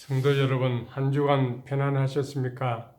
성도 여러분, 한 주간 편안하셨습니까?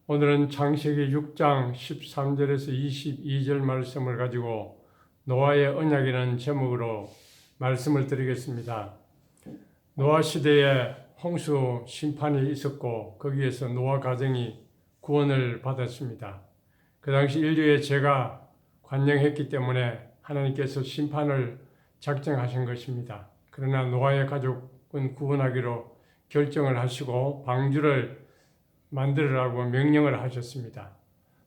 오늘은 창세기 6장 13절에서 22절 말씀을 가지고 노아의 언약이라는 제목으로 말씀을 드리겠습니다. 노아 시대에 홍수 심판이 있었고 거기에서 노아 가정이 구원을 받았습니다. 그 당시 인류의 죄가 관영했기 때문에 하나님께서 심판을 작정하신 것입니다. 그러나 노아의 가족은 구원하기로 결정을 하시고 방주를 만들으라고 명령을 하셨습니다.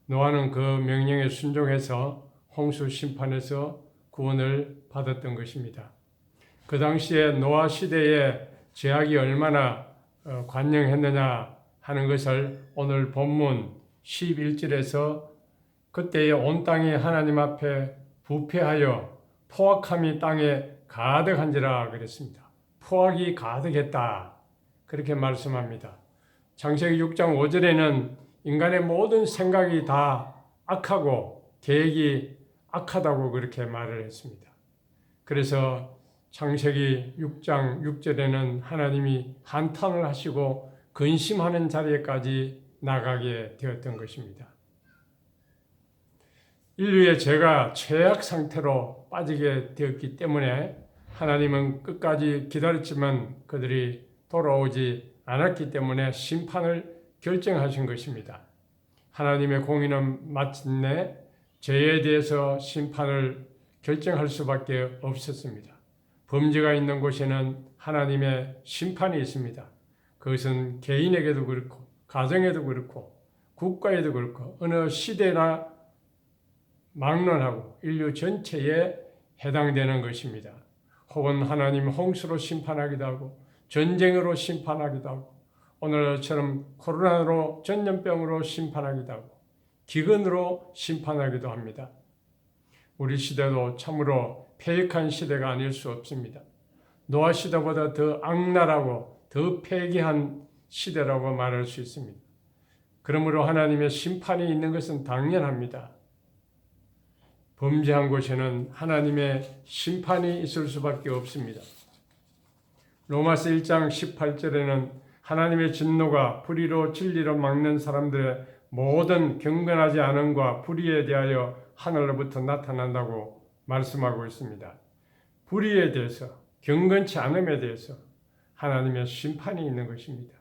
노아는 그 명령에 순종해서 홍수 심판에서 구원을 받았던 것입니다. 그 당시에 노아 시대에 죄악이 얼마나 관영했느냐 하는 것을 오늘 본문 11절에서 그때의 온 땅이 하나님 앞에 부패하여 포악함이 땅에 가득한지라 그랬습니다. 포악이 가득했다. 그렇게 말씀합니다. 창세기 6장 5절에는 인간의 모든 생각이 다 악하고 계획이 악하다고 그렇게 말을 했습니다. 그래서 창세기 6장 6절에는 하나님이 한탄을 하시고 근심하는 자리에까지 나가게 되었던 것입니다. 인류의 죄가 최악 상태로 빠지게 되었기 때문에 하나님은 끝까지 기다렸지만 그들이 돌아오지 않았기 때문에 심판을 결정하신 것입니다. 하나님의 공의는 마침내 죄에 대해서 심판을 결정할 수밖에 없었습니다. 범죄가 있는 곳에는 하나님의 심판이 있습니다. 그것은 개인에게도 그렇고 가정에도 그렇고 국가에도 그렇고 어느 시대나 막론하고 인류 전체에 해당되는 것입니다. 혹은 하나님 홍수로 심판하기도 하고 전쟁으로 심판하기도 하고 오늘처럼 코로나로 전염병으로 심판하기도 하고 기근으로 심판하기도 합니다. 우리 시대도 참으로 패역한 시대가 아닐 수 없습니다. 노아 시대보다 더 악랄하고 더 폐기한 시대라고 말할 수 있습니다. 그러므로 하나님의 심판이 있는 것은 당연합니다. 범죄한 곳에는 하나님의 심판이 있을 수밖에 없습니다. 로마서 1장 18절에는 하나님의 진노가 불의로 진리로 막는 사람들의 모든 경건하지 않음과 불의에 대하여 하늘로부터 나타난다고 말씀하고 있습니다. 불의에 대해서, 경건치 않음에 대해서 하나님의 심판이 있는 것입니다.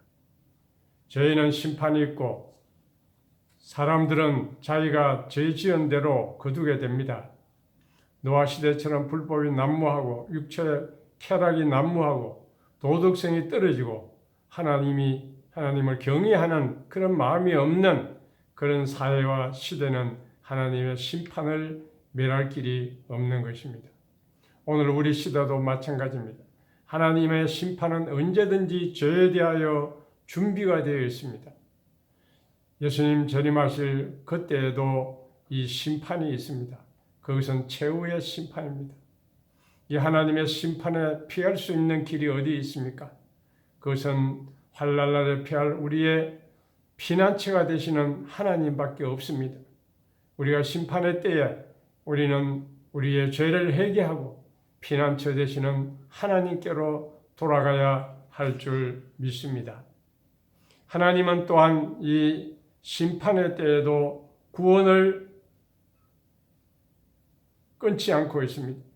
저희는 심판이 있고 사람들은 자기가 죄 지은 대로 거두게 됩니다. 노아 시대처럼 불법이 난무하고 육체의 쾌락이 난무하고 도덕성이 떨어지고 하나님을 경외하는 그런 마음이 없는 그런 사회와 시대는 하나님의 심판을 면할 길이 없는 것입니다. 오늘 우리 시대도 마찬가지입니다. 하나님의 심판은 언제든지 죄에 대하여 준비가 되어 있습니다. 예수님 재림하실 그때에도 이 심판이 있습니다. 그것은 최후의 심판입니다. 이 하나님의 심판에 피할 수 있는 길이 어디 있습니까? 그것은 환난날에 피할 우리의 피난처가 되시는 하나님밖에 없습니다. 우리가 심판의 때에 우리는 우리의 죄를 회개하고 피난처 되시는 하나님께로 돌아가야 할 줄 믿습니다. 하나님은 또한 이 심판의 때에도 구원을 끊지 않고 있습니다.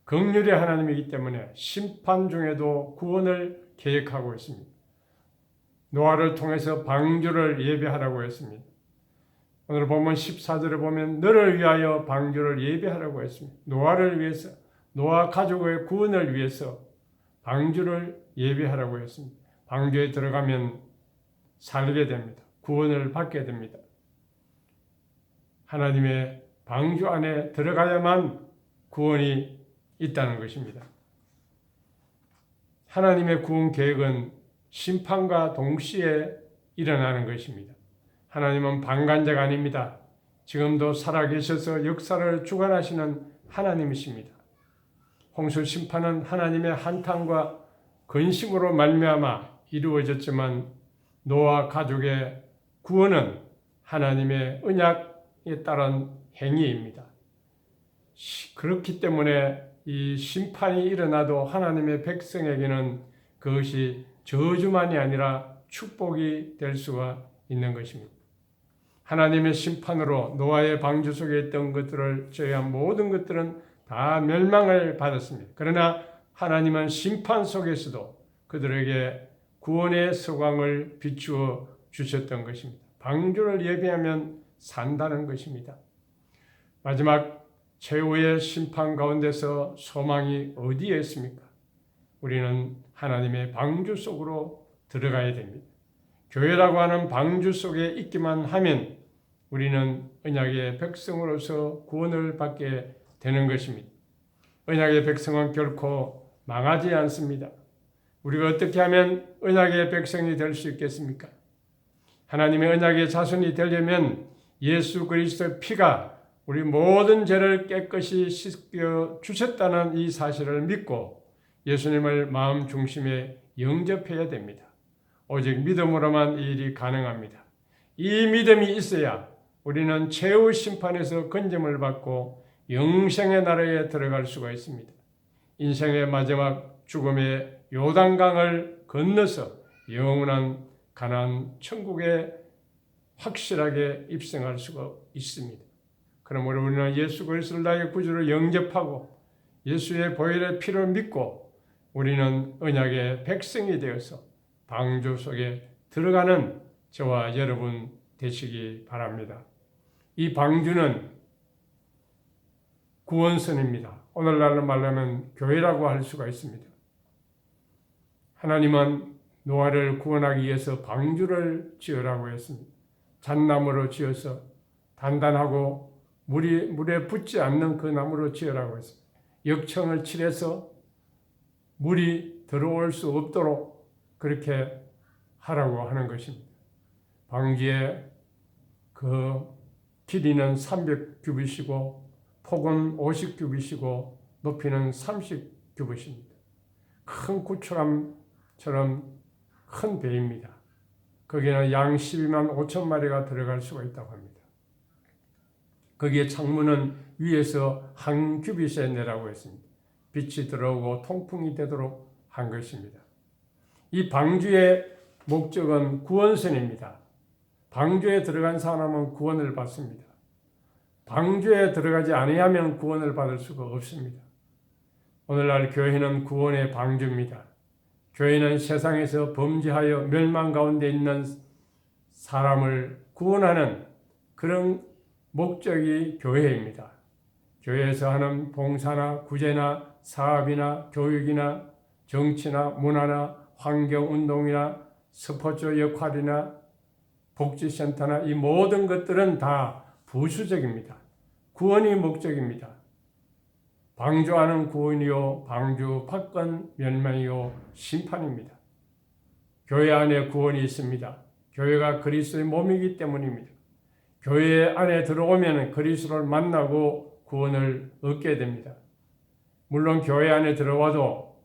긍휼의 하나님이기 때문에 심판 중에도 구원을 계획하고 있습니다. 노아를 통해서 방주를 예배하라고 했습니다. 오늘 본문 14절에 보면 너를 위하여 방주를 예배하라고 했습니다. 노아를 위해서, 노아 가족의 구원을 위해서 방주를 예배하라고 했습니다. 방주에 들어가면 살게 됩니다. 구원을 받게 됩니다. 하나님의 방주 안에 들어가야만 구원이 있다는 것입니다. 하나님의 구원 계획은 심판과 동시에 일어나는 것입니다. 하나님은 방관자가 아닙니다. 지금도 살아계셔서 역사를 주관하시는 하나님이십니다. 홍수 심판은 하나님의 한탄과 근심으로 말미암아 이루어졌지만 노아 가족의 구원은 하나님의 언약에 따른 행위입니다. 그렇기 때문에 이 심판이 일어나도 하나님의 백성에게는 그것이 저주만이 아니라 축복이 될 수가 있는 것입니다. 하나님의 심판으로 노아의 방주 속에 있던 것들을 제외한 모든 것들은 다 멸망을 받았습니다. 그러나 하나님은 심판 속에서도 그들에게 구원의 서광을 비추어 주셨던 것입니다. 방주를 예비하면 산다는 것입니다. 마지막 최후의 심판 가운데서 소망이 어디에 있습니까? 우리는 하나님의 방주 속으로 들어가야 됩니다. 교회라고 하는 방주 속에 있기만 하면 우리는 언약의 백성으로서 구원을 받게 되는 것입니다. 언약의 백성은 결코 망하지 않습니다. 우리가 어떻게 하면 언약의 백성이 될 수 있겠습니까? 하나님의 언약의 자손이 되려면 예수 그리스도의 피가 우리 모든 죄를 깨끗이 씻겨 주셨다는 이 사실을 믿고 예수님을 마음 중심에 영접해야 됩니다. 오직 믿음으로만 이 일이 가능합니다. 이 믿음이 있어야 우리는 최후 심판에서 건짐을 받고 영생의 나라에 들어갈 수가 있습니다. 인생의 마지막 죽음의 요단강을 건너서 영원한 가나안 천국에 확실하게 입성할 수가 있습니다. 그러므로 우리는 예수 그리스도를 나의 구주로 영접하고 예수의 보혈의 피를 믿고 우리는 언약의 백성이 되어서 방주 속에 들어가는 저와 여러분 되시기 바랍니다. 이 방주는 구원선입니다. 오늘날로 말하면 교회라고 할 수가 있습니다. 하나님은 노아를 구원하기 위해서 방주를 지으라고 했습니다. 잣나무로 지어서 단단하고 물에 붙지 않는 그 나무로 지으라고 했습니다. 역청을 칠해서 물이 들어올 수 없도록 그렇게 하라고 하는 것입니다. 방주의 그 길이는 300규빗이고 폭은 50규빗이고 높이는 30규빗입니다. 큰 구추람처럼 큰 배입니다. 거기에는 양 12만 5천 마리가 들어갈 수가 있다고 합니다. 거기에 창문은 위에서 한 규빗에 내라고 했습니다. 빛이 들어오고 통풍이 되도록 한 것입니다. 이 방주의 목적은 구원선입니다. 방주에 들어간 사람은 구원을 받습니다. 방주에 들어가지 아니하면 구원을 받을 수가 없습니다. 오늘날 교회는 구원의 방주입니다. 교회는 세상에서 범죄하여 멸망 가운데 있는 사람을 구원하는 그런 목적이 교회입니다. 교회에서 하는 봉사나 구제나 사업이나 교육이나 정치나 문화나 환경운동이나 스포츠 역할이나 복지센터나 이 모든 것들은 다 부수적입니다. 구원이 목적입니다. 방주하는 구원이요 방주 밖은 멸망이요 심판입니다. 교회 안에 구원이 있습니다. 교회가 그리스도의 몸이기 때문입니다. 교회 안에 들어오면 그리스도를 만나고 구원을 얻게 됩니다. 물론 교회 안에 들어와도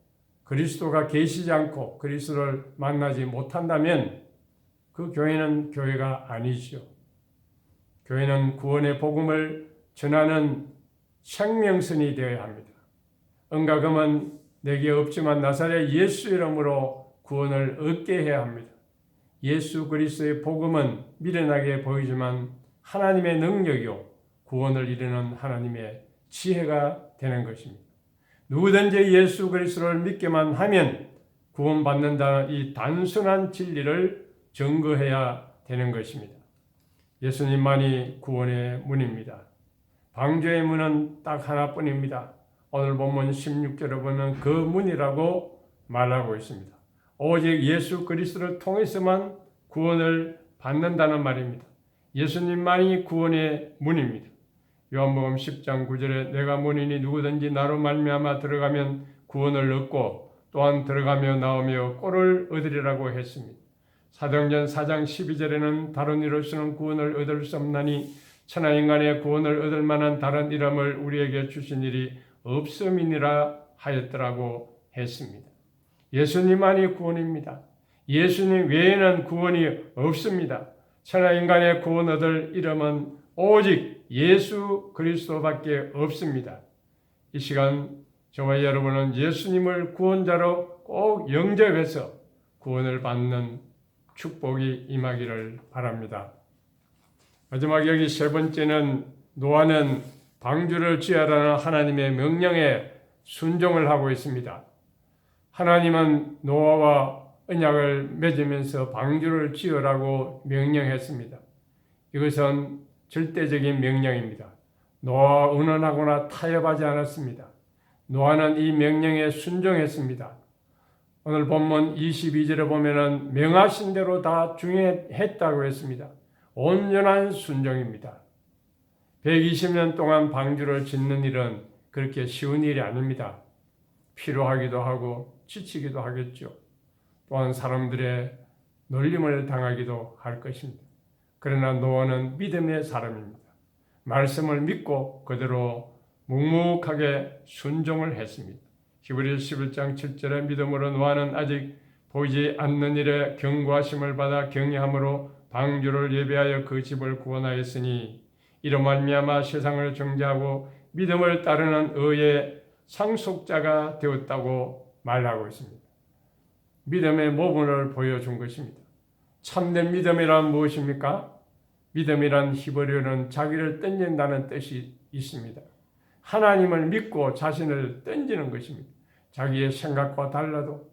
그리스도가 계시지 않고 그리스도를 만나지 못한다면 그 교회는 교회가 아니죠. 교회는 구원의 복음을 전하는 생명선이 되어야 합니다. 은과금은 내게 없지만 나사렛 예수 이름으로 구원을 얻게 해야 합니다. 예수 그리스도의 복음은 미련하게 보이지만 하나님의 능력이요 구원을 이루는 하나님의 지혜가 되는 것입니다. 누구든지 예수 그리스도를 믿기만 하면 구원받는다는 이 단순한 진리를 증거해야 되는 것입니다. 예수님만이 구원의 문입니다. 방주의 문은 딱 하나뿐입니다. 오늘 본문 16절에 보면 그 문이라고 말하고 있습니다. 오직 예수 그리스도를 통해서만 구원을 받는다는 말입니다. 예수님만이 구원의 문입니다. 요한복음 10장 9절에 내가 문이니 누구든지 나로 말미암아 들어가면 구원을 얻고 또한 들어가며 나오며 꼴을 얻으리라고 했습니다. 사도행전 4장 12절에는 다른 이로서는 구원을 얻을 수 없나니 천하 인간의 구원을 얻을 만한 다른 이름을 우리에게 주신 일이 없음이니라 하였더라고 했습니다. 예수님만이 구원입니다. 예수님 외에는 구원이 없습니다. 천하 인간의 구원 얻을 이름은 오직 예수 그리스도밖에 없습니다. 이 시간 저와 여러분은 예수님을 구원자로 꼭 영접해서 구원을 받는 축복이 임하기를 바랍니다. 마지막 여기 세 번째는 노아는 방주를 지으라는 하나님의 명령에 순종을 하고 있습니다. 하나님은 노아와 언약을 맺으면서 방주를 지으라고 명령했습니다. 이것은 절대적인 명령입니다. 노아와 의논하거나 타협하지 않았습니다. 노아는 이 명령에 순종했습니다. 오늘 본문 22절에 보면은 명하신 대로 다 준행했다고 했습니다. 온전한 순종입니다. 120년 동안 방주를 짓는 일은 그렇게 쉬운 일이 아닙니다. 피로하기도 하고 지치기도 하겠죠. 또한 사람들의 놀림을 당하기도 할 것입니다. 그러나 노아는 믿음의 사람입니다. 말씀을 믿고 그대로 묵묵하게 순종을 했습니다. 히브리서 11장 7절에 믿음으로 노아는 아직 보이지 않는 일에 경고하심을 받아 경외함으로 방주를 예배하여 그 집을 구원하였으니 이로 말미암아 세상을 정죄하고 믿음을 따르는 의의 상속자가 되었다고 말하고 있습니다. 믿음의 모범을 보여준 것입니다. 참된 믿음이란 무엇입니까? 믿음이란 히브리어는 자기를 던진다는 뜻이 있습니다. 하나님을 믿고 자신을 던지는 것입니다. 자기의 생각과 달라도,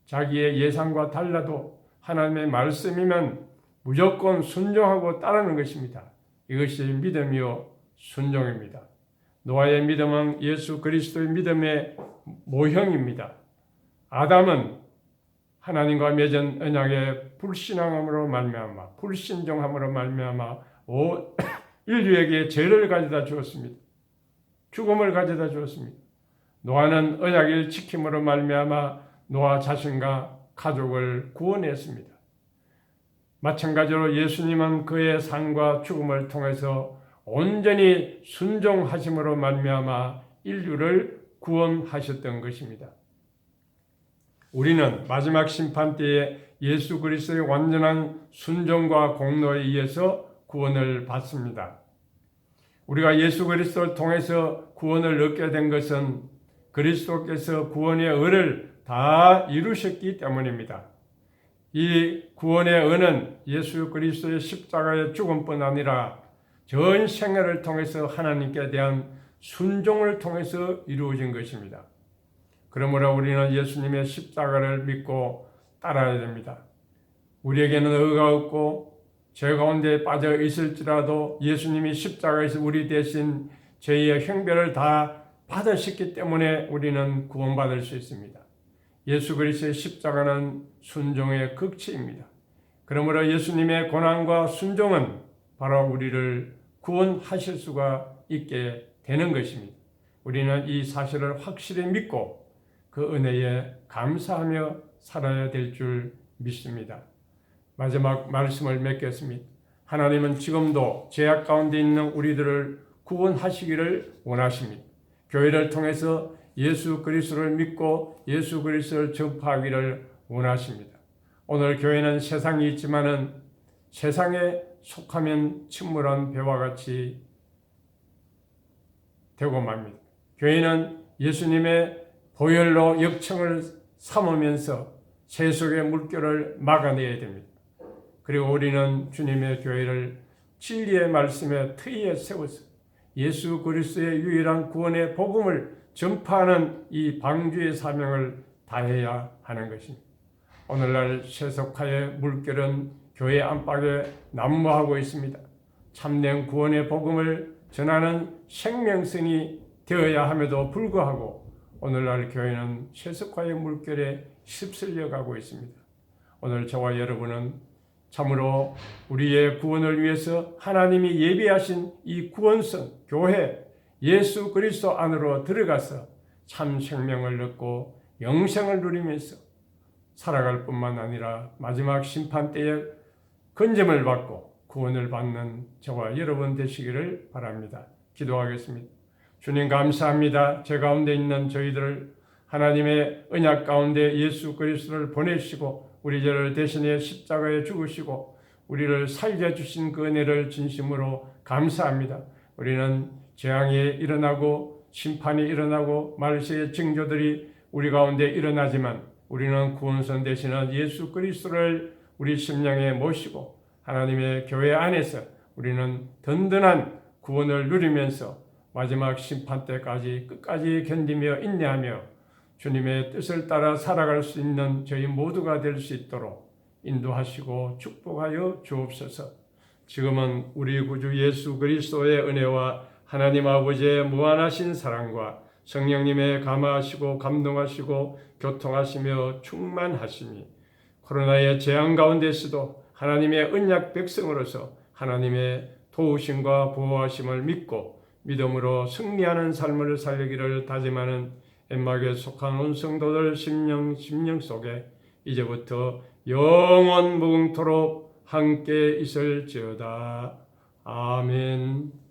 자기의 예상과 달라도 하나님의 말씀이면 무조건 순종하고 따르는 것입니다. 이것이 믿음이요 순종입니다. 노아의 믿음은 예수 그리스도의 믿음의 모형입니다. 아담은 하나님과 맺은 언약에 불신앙함으로 말미암아 불신종함으로 말미암아 인류에게 죄를 가져다 주었습니다. 죽음을 가져다 주었습니다. 노아는 언약을 지킴으로 말미암아 노아 자신과 가족을 구원했습니다. 마찬가지로 예수님은 그의 삶과 죽음을 통해서 온전히 순종하심으로 말미암아 인류를 구원하셨던 것입니다. 우리는 마지막 심판 때에 예수 그리스도의 완전한 순종과 공로에 의해서 구원을 받습니다. 우리가 예수 그리스도를 통해서 구원을 얻게 된 것은 그리스도께서 구원의 의를 다 이루셨기 때문입니다. 이 구원의 은은 예수 그리스도의 십자가의 죽음뿐 아니라 전 생애를 통해서 하나님께 대한 순종을 통해서 이루어진 것입니다. 그러므로 우리는 예수님의 십자가를 믿고 따라야 됩니다. 우리에게는 의가 없고 죄 가운데 빠져 있을지라도 예수님이 십자가에서 우리 대신 죄의 형벌을 다 받으셨기 때문에 우리는 구원받을 수 있습니다. 예수 그리스도의 십자가는 순종의 극치입니다. 그러므로 예수님의 고난과 순종은 바로 우리를 구원하실 수가 있게 되는 것입니다. 우리는 이 사실을 확실히 믿고 그 은혜에 감사하며 살아야 될 줄 믿습니다. 마지막 말씀을 맺겠습니다. 하나님은 지금도 죄악 가운데 있는 우리들을 구원하시기를 원하십니다. 교회를 통해서 예수 그리스도를 믿고 예수 그리스도를 전파하기를 원하십니다. 오늘 교회는 세상이 있지만은 세상에 속하면 침몰한 배와 같이 되고 맙니다. 교회는 예수님의 보혈로 역청을 삼으면서 세속의 물결을 막아내야 됩니다. 그리고 우리는 주님의 교회를 진리의 말씀의 터위에 세워서 예수 그리스도의 유일한 구원의 복음을 전파하는 이 방주의 사명을 다해야 하는 것입니다. 오늘날 세속화의 물결은 교회 안팎에 난무하고 있습니다. 참된 구원의 복음을 전하는 생명선이 되어야 함에도 불구하고 오늘날 교회는 세속화의 물결에 휩쓸려 가고 있습니다. 오늘 저와 여러분은 참으로 우리의 구원을 위해서 하나님이 예비하신 이 구원선, 교회, 예수 그리스도 안으로 들어가서 참 생명을 얻고 영생을 누리면서 살아갈 뿐만 아니라 마지막 심판 때에 건짐을 받고 구원을 받는 저와 여러분 되시기를 바랍니다. 기도하겠습니다. 주님 감사합니다. 제 가운데 있는 저희들을 하나님의 언약 가운데 예수 그리스도를 보내시고 우리 죄를 대신해 십자가에 죽으시고 우리를 살게 주신 그 은혜를 진심으로 감사합니다. 우리는 재앙이 일어나고 심판이 일어나고 말세의 징조들이 우리 가운데 일어나지만 우리는 구원선 되시는 예수 그리스도를 우리 심령에 모시고 하나님의 교회 안에서 우리는 든든한 구원을 누리면서 마지막 심판 때까지 끝까지 견디며 인내하며 주님의 뜻을 따라 살아갈 수 있는 저희 모두가 될 수 있도록 인도하시고 축복하여 주옵소서. 지금은 우리 구주 예수 그리스도의 은혜와 하나님 아버지의 무한하신 사랑과 성령님의 감화하시고 감동하시고 교통하시며 충만하심이 코로나의 재앙 가운데서도 하나님의 언약 백성으로서 하나님의 도우심과 보호하심을 믿고 믿음으로 승리하는 삶을 살기를 다짐하는 엠마오에 속한 온 성도들 심령 속에 이제부터 영원 무궁토록 함께 있을지어다. 아멘.